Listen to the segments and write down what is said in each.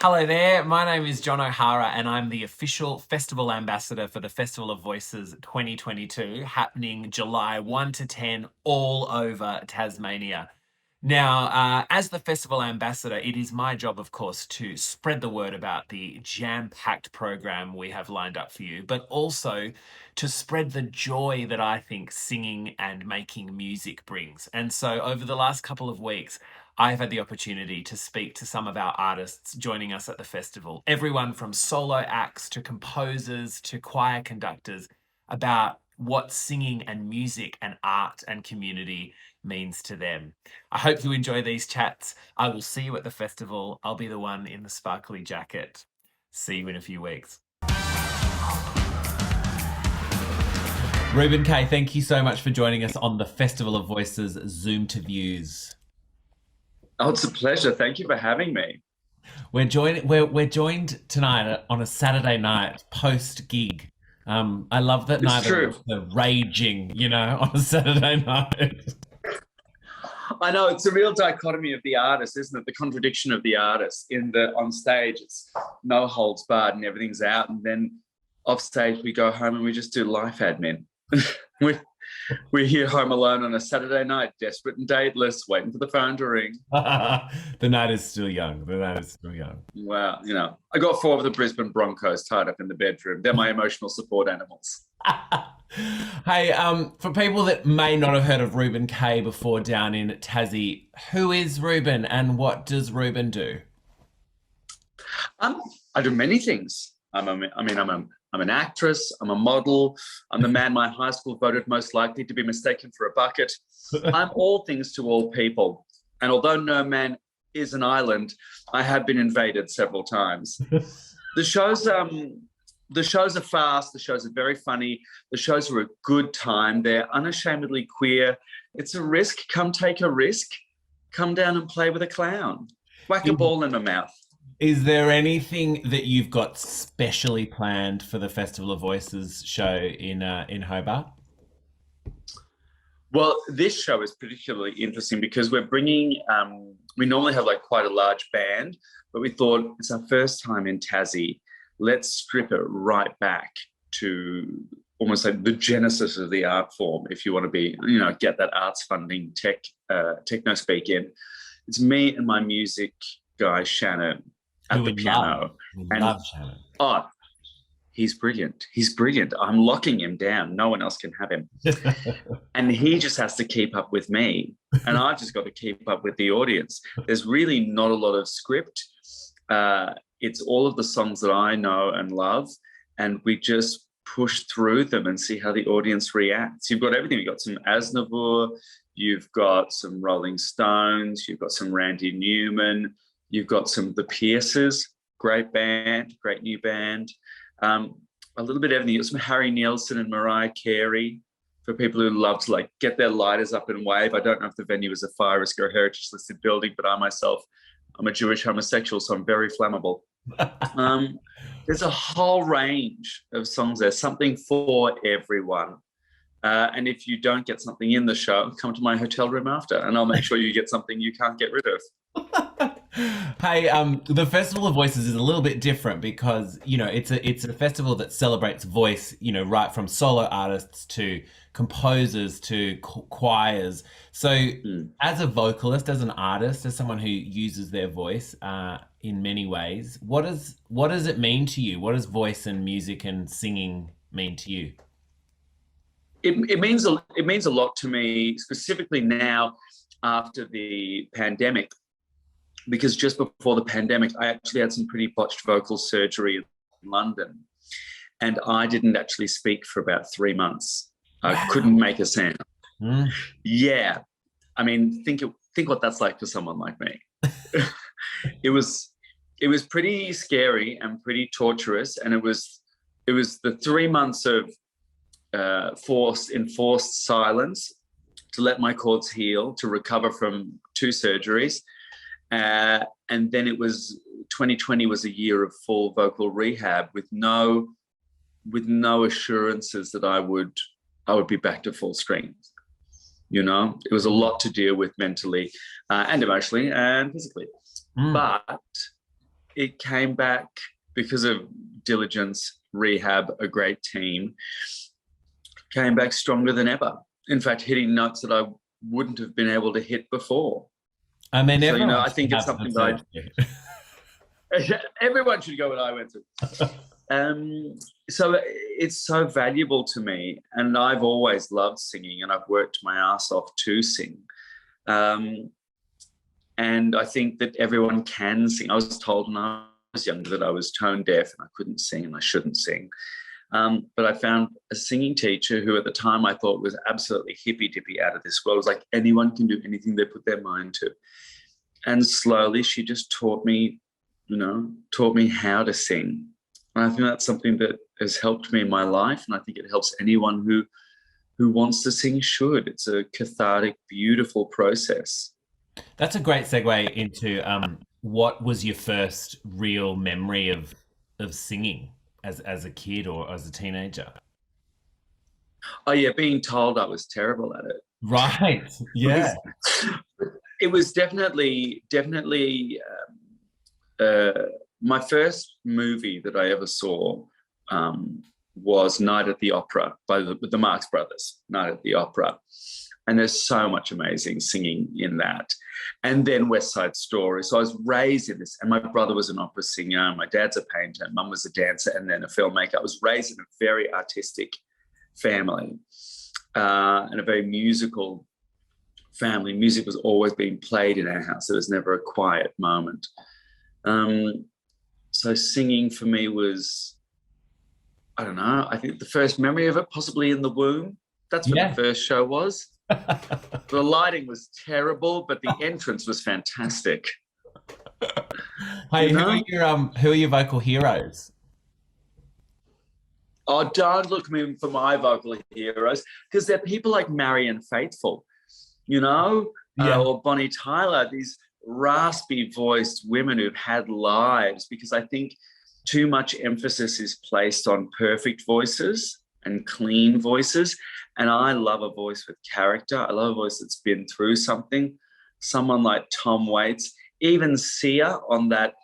Hello there, my name is John O'Hara and I'm the official festival ambassador for the Festival of Voices 2022, happening July 1 to 10 all over Tasmania. Now, as the festival ambassador, it is my job, of course, to spread the word about the jam-packed program we have lined up for you, but also to spread the joy that I think singing and making music brings. And so over the last couple of weeks, I've had the opportunity to speak to some of our artists joining us at the festival. Everyone from solo acts to composers to choir conductors about what singing and music and art and community means to them. I hope you enjoy these chats. I will see you at the festival. I'll be the one in the sparkly jacket. See you in a few weeks. Reuben Kaye, thank you so much for joining us on the Festival of Voices Zoom to Views. Oh, it's a pleasure. Thank you for having me. We're joined tonight on a Saturday night post gig. I love that neither of us are raging, on a Saturday night. I know it's a real dichotomy of the artist, isn't it? The contradiction of the artist on stage, it's no holds barred and everything's out, and then off stage we go home and we just do life admin. We're here home alone on a Saturday night, desperate and dateless, waiting for the phone to ring. The night is still young. Well, I got 4 of the Brisbane Broncos tied up in the bedroom. They're my emotional support animals. Hey, for people that may not have heard of Reuben Kaye before down in Tassie, who is Reuben and what does Reuben do? I do many things. I'm an actress, I'm a model, I'm the man my high school voted most likely to be mistaken for a bucket. I'm all things to all people. And although no man is an island, I have been invaded several times. The shows are fast, the shows are very funny, the shows are a good time, they're unashamedly queer. It's a risk, come take a risk, come down and play with a clown. Whack a ball in my mouth. Is there anything that you've got specially planned for the Festival of Voices show in Hobart? Well, this show is particularly interesting because we're bringing, we normally have quite a large band, but we thought it's our first time in Tassie. Let's strip it right back to almost like the genesis of the art form. If you want to be, get that arts funding techno speak in. It's me and my music guy, Shanon, at the piano. Love Shanon. Oh, he's brilliant. He's brilliant. I'm locking him down. No one else can have him. And he just has to keep up with me. And I've just got to keep up with the audience. There's really not a lot of script. It's all of the songs that I know and love. And we just push through them and see how the audience reacts. You've got everything. You've got some Aznavour. You've got some Rolling Stones. You've got some Randy Newman. You've got some of the Pierces, great band, great new band. A little bit of everything. You've got some Harry Nilsson and Mariah Carey for people who love to get their lighters up and wave. I don't know if the venue is a fire risk or a heritage listed building, but I myself, I'm a Jewish homosexual, so I'm very flammable. There's a whole range of songs. There's something for everyone. And if you don't get something in the show, come to my hotel room after, and I'll make sure you get something you can't get rid of. Hey, the Festival of Voices is a little bit different because, it's a festival that celebrates voice, right from solo artists to composers to choirs. So as a vocalist, as an artist, as someone who uses their voice in many ways, what does it mean to you? What does voice and music and singing mean to you? It means a lot to me, specifically now after the pandemic, because just before the pandemic, I actually had some pretty botched vocal surgery in London, and I didn't actually speak for about 3 months. I couldn't make a sound. Yeah, I mean, think what that's like for someone like me. It was pretty scary and pretty torturous, and it was the 3 months of enforced silence to let my cords heal, to recover from 2 surgeries. And then 2020 was a year of full vocal rehab with no assurances that I would be back to full strength. It was a lot to deal with mentally and emotionally and physically. But it came back because of diligence, rehab, a great team, came back stronger than ever. In fact, hitting notes that I wouldn't have been able to hit before. I mean, So, everyone I think it's something that everyone should go what I went through. So it's so valuable to me, and I've always loved singing, and I've worked my ass off to sing. And I think that everyone can sing. I was told when I was younger that I was tone deaf and I couldn't sing and I shouldn't sing. But I found a singing teacher who at the time I thought was absolutely hippy-dippy out of this world. It was like anyone can do anything they put their mind to. And slowly she just taught me how to sing. And I think that's something that has helped me in my life, and I think it helps anyone who wants to sing should. It's a cathartic, beautiful process. That's a great segue into what was your first real memory of singing as a kid or as a teenager? Oh yeah, being told I was terrible at it. Right. Yeah. It was definitely my first movie that I ever saw was Night at the Opera by the Marx Brothers, Night at the Opera. And there's so much amazing singing in that. And then West Side Story. So I was raised in this, and my brother was an opera singer, my dad's a painter, mum was a dancer, and then a filmmaker. I was raised in a very artistic family and a very musical family. Music was always being played in our house. There was never a quiet moment. So singing for me was, I don't know, I think the first memory of it possibly in the womb. That's what the first show was. The lighting was terrible, but the entrance was fantastic. Hey, who are your vocal heroes? Oh, don't look me for my vocal heroes, because they're people like Marianne Faithfull, or Bonnie Tyler, these raspy voiced women who've had lives, because I think too much emphasis is placed on perfect voices and clean voices. And I love a voice with character. I love a voice that's been through something. Someone like Tom Waits, even Sia on that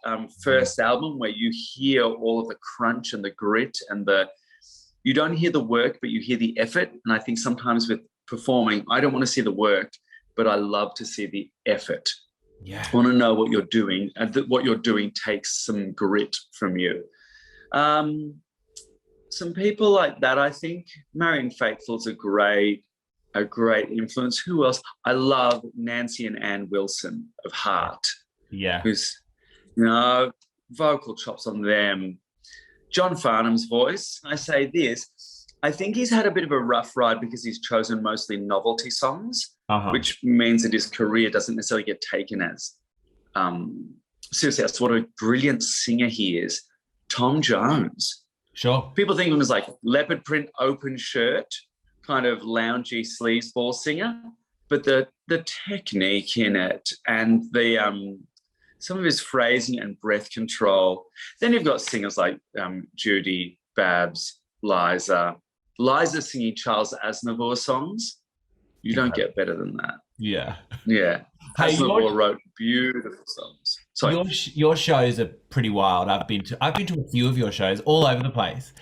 first album, where you hear all of the crunch and the grit and you don't hear the work, but you hear the effort. And I think sometimes with performing, I don't want to see the work, but I love to see the effort. Yeah. I want to know what you're doing, and that what you're doing takes some grit from you. Some people like that, I think. Marianne Faithfull's a great influence. Who else? I love Nancy and Ann Wilson of Heart. Yeah. Who's, vocal chops on them. John Farnham's voice. I say this, I think he's had a bit of a rough ride because he's chosen mostly novelty songs, which means that his career doesn't necessarily get taken as seriously. That's what a brilliant singer he is. Tom Jones. Sure. People think of him as like leopard print open shirt, kind of loungy sleazeball singer, but the technique in it and the some of his phrasing and breath control. Then you've got singers like Judy, Babs, Liza singing Charles Aznavour songs. You don't get better than that. Yeah. Yeah. Hey, Aznavour wrote beautiful songs. Sorry. Your shows are pretty wild. I've been to a few of your shows all over the place.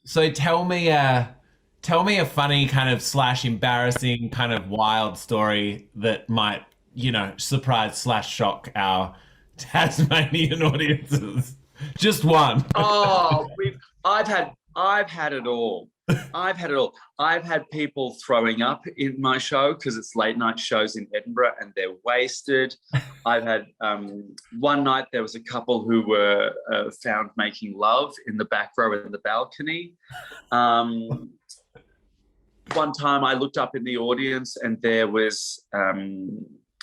So tell me a funny kind of / embarrassing kind of wild story that might, surprise / shock our Tasmanian audiences. Just one. Oh, I've had it all. I've had people throwing up in my show because it's late night shows in Edinburgh and they're wasted. I've had one night there was a couple who were found making love in the back row in the balcony. One time I looked up in the audience and there was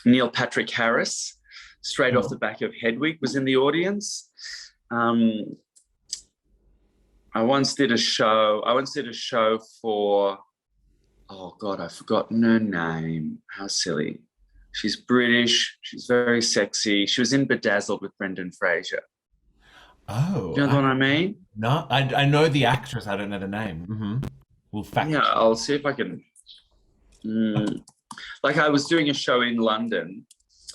Neil Patrick Harris, straight off the back of Hedwig, was in the audience. I once did a show for, oh God, I've forgotten her name. How silly. She's British. She's very sexy. She was in Bedazzled with Brendan Fraser. Oh. Do you know what I mean? No, I know the actress. I don't know the name. Mm-hmm. We'll fact. Yeah, I'll see if I can. Like I was doing a show in London.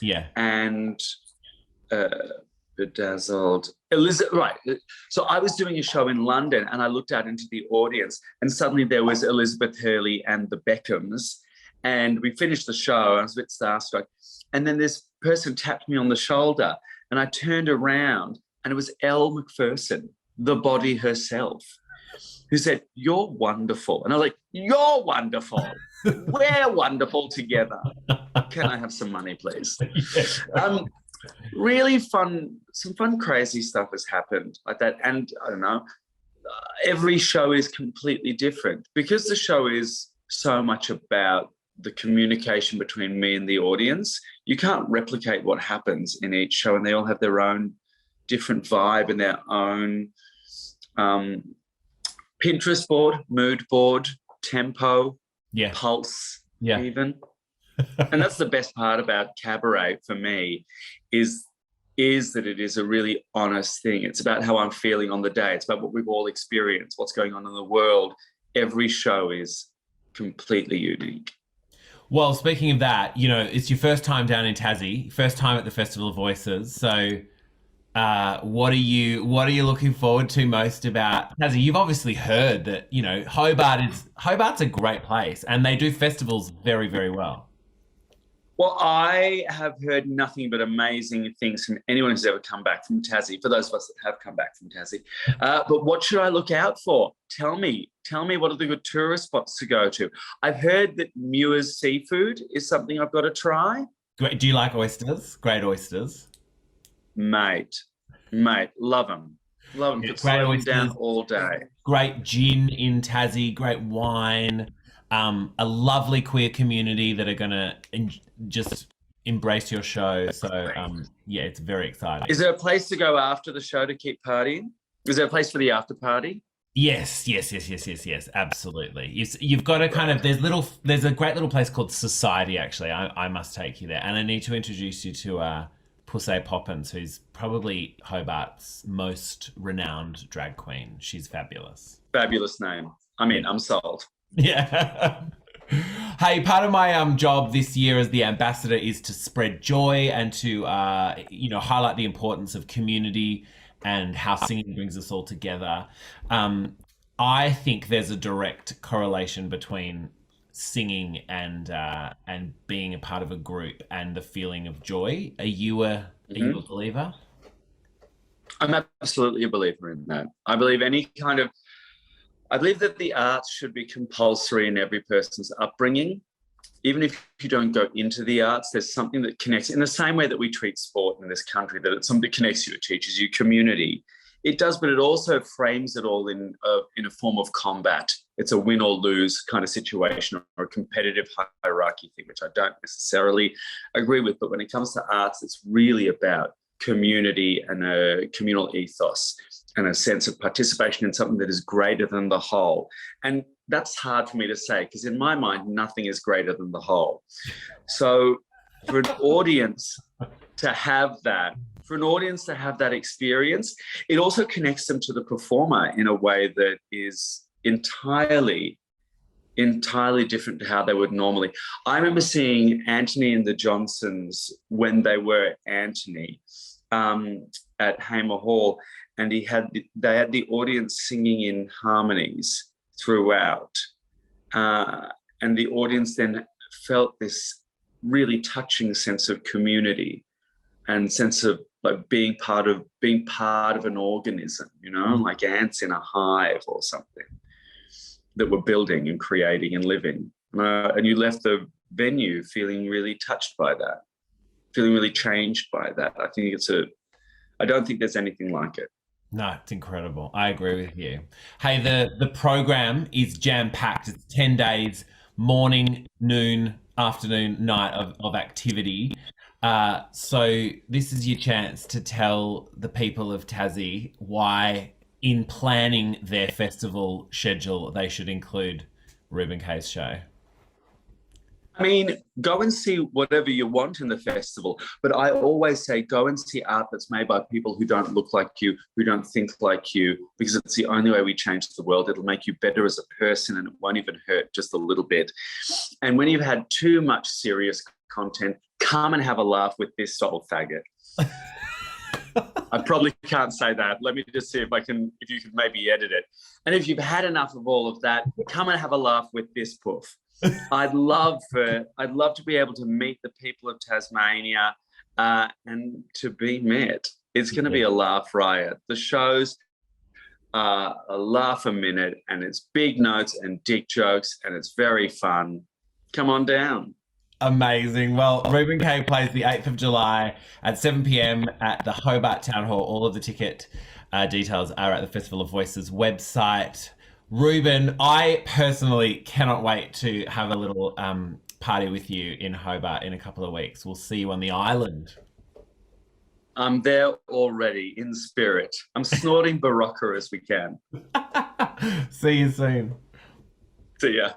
Yeah. And bedazzled. Elizabeth, right. So I was doing a show in London and I looked out into the audience and suddenly there was Elizabeth Hurley and the Beckhams. And we finished the show. I was a bit starstruck. And then this person tapped me on the shoulder and I turned around and it was Elle Macpherson, the body herself, who said, "You're wonderful." And I was like, "You're wonderful. We're wonderful together. Can I have some money, please?" Really fun, some fun, crazy stuff has happened like that. And I don't know, every show is completely different because the show is so much about the communication between me and the audience. You can't replicate what happens in each show, and they all have their own different vibe and their own Pinterest board, mood board, tempo, pulse, even. And that's the best part about Cabaret for me is that it is a really honest thing. It's about how I'm feeling on the day. It's about what we've all experienced, what's going on in the world. Every show is completely unique. Well, speaking of that, you know, it's your first time down in Tassie, first time at the Festival of Voices. So what are you looking forward to most about Tassie? You've obviously heard that, you know, Hobart's a great place and they do festivals very, very well. Well, I have heard nothing but amazing things from anyone who's ever come back from Tassie, for those of us that have come back from Tassie. But what should I look out for? Tell me what are the good tourist spots to go to? I've heard that Muir's seafood is something I've got to try. Great. Do you like oysters? Great oysters. Mate, love them. Love them. Could slow them down all day. Great gin in Tassie, great wine. A lovely queer community that are going to just embrace your show. So, yeah, it's very exciting. Is there a place to go after the show to keep partying? Is there a place for the after party? Yes, absolutely. You've got to kind of, there's a great little place called Society, actually. I must take you there. And I need to introduce you to Pussy Poppins, who's probably Hobart's most renowned drag queen. She's fabulous. Fabulous name. I mean, I'm sold. Yeah. Hey, part of my job this year as the ambassador is to spread joy and to highlight the importance of community and how singing brings us all together. I think there's a direct correlation between singing and being a part of a group and the feeling of joy. Are you a believer? I'm absolutely a believer in that. I believe that the arts should be compulsory in every person's upbringing. Even if you don't go into the arts, there's something that connects, in the same way that we treat sport in this country, that it's something that connects you, it teaches you community. It does, but it also frames it all in a form of combat. It's a win or lose kind of situation, or a competitive hierarchy thing, which I don't necessarily agree with. But when it comes to arts, it's really about community and a communal ethos and a sense of participation in something that is greater than the whole. And that's hard for me to say because in my mind, nothing is greater than the whole. So for an audience to have that experience, it also connects them to the performer in a way that is entirely different to how they would normally. I remember seeing Anthony and the Johnsons when they were Anthony at Hamer Hall, and they had the audience singing in harmonies throughout, and the audience then felt this really touching sense of community and sense of like being part of an organism, you know, like ants in a hive or something that were building and creating and living. And you left the venue feeling really touched by that, feeling really changed by that. I don't think there's anything like it. No, it's incredible. I agree with you. Hey, the program is jam-packed. It's 10 days, morning, noon, afternoon, night of activity. So this is your chance to tell the people of Tassie why, in planning their festival schedule, they should include Reuben Kaye's show. I mean, go and see whatever you want in the festival, but I always say go and see art that's made by people who don't look like you, who don't think like you, because it's the only way we change the world. It'll make you better as a person and it won't even hurt just a little bit. And when you've had too much serious content, come and have a laugh with this old faggot. I probably can't say that. Let me just see if you could maybe edit it. And if you've had enough of all of that, come and have a laugh with this poof. I'd love to be able to meet the people of Tasmania and to be met. It's going to be a laugh riot. The shows are a laugh a minute, and it's big notes and dick jokes, and it's very fun. Come on down. Amazing. Well, Reuben Kaye plays the 8th of July at 7 p.m. at the Hobart Town Hall. All of the ticket details are at the Festival of Voices website. Reuben, I personally cannot wait to have a little party with you in Hobart in a couple of weeks. We'll see you on the island. I'm there already in spirit. I'm snorting Barocca as we can. See you soon. See ya.